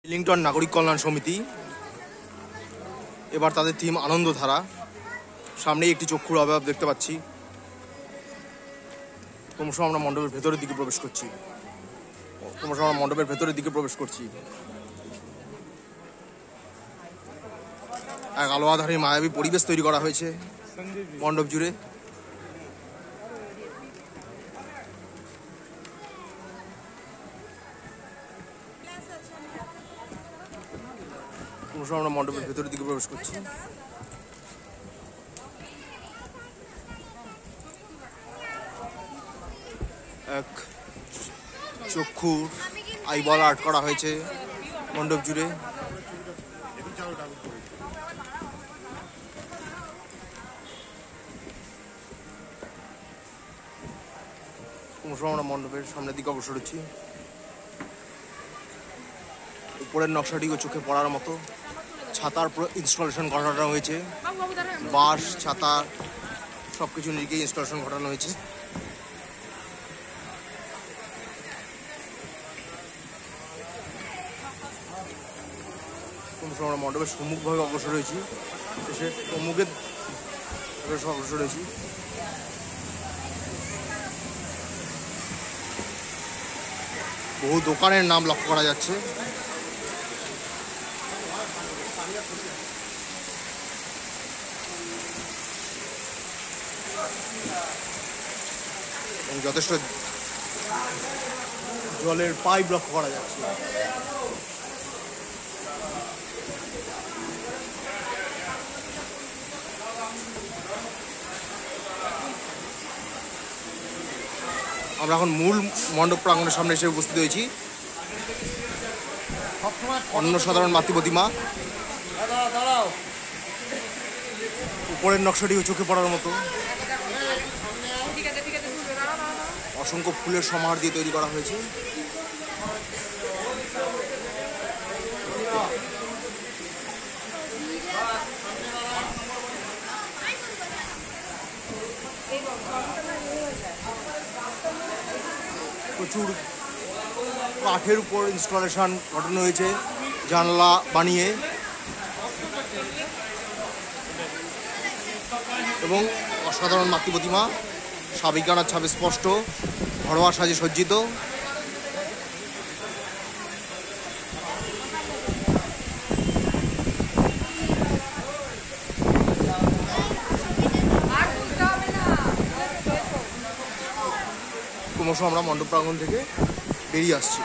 ইলিংটন নাগরিক কল্যাণ সমিতি এবার তাদের থিম আনন্দধারা। সামনেই একটি চক্ষুর অবয়ব দেখতে পাচ্ছি। ক্রমশ আমরা মণ্ডপের ভেতরের দিকে প্রবেশ করছি। এক আলো আধারে মায়াবী পরিবেশ তৈরি করা হয়েছে মণ্ডপ জুড়ে। ক্রমশ আমরা মণ্ডপের ভেতরের দিকে প্রবেশ করছি। এক চক্ষুর আইবল আর্ট করা হয়েছে মণ্ডপ জুড়ে। ক্রমশ আমরা মণ্ডপের সামনের দিকে অগ্রসর হচ্ছি। উপরের নকশাটিও চোখে পড়ার মতো। ছাতার ইনস্টলেশন ঘটানো হয়েছে, বাঁশ ছাতা সবকিছু নিয়ে ইনস্টলেশন ঘটানো হয়েছে। আমরা মণ্ডপের সম্মুখভাবে অগ্রসর হয়েছি, এসে সম্মুখের অগ্রসর হয়েছি। বহু দোকানের নাম লক্ষ্য করা যাচ্ছে। এবং যথেষ্ট জলের পাইপ লক্ষ্য করা যাচ্ছে। আমরা এখন মূল মণ্ডপ প্রাঙ্গণের সামনে এসে উপস্থিত হয়েছি। অন্য সাধারণ মাতৃ প্রতিমা, উপরের নকশাটিও চোখে পড়ার মতো। অসংখ্য ফুলের সমাহার দিয়ে তৈরি করা হয়েছে। প্রচুর কাঠের উপর ইনস্টলেশন ঘটানো হয়েছে জানলা বানিয়ে, এবং অসাধারণ মাতৃ প্রতিমা সাবিকানার ছাপে স্পষ্ট, ঘরোয়া সাজে সজ্জিত। ক্রমশ আমরা মণ্ডপ প্রাঙ্গণ থেকে বেরিয়ে আসছি।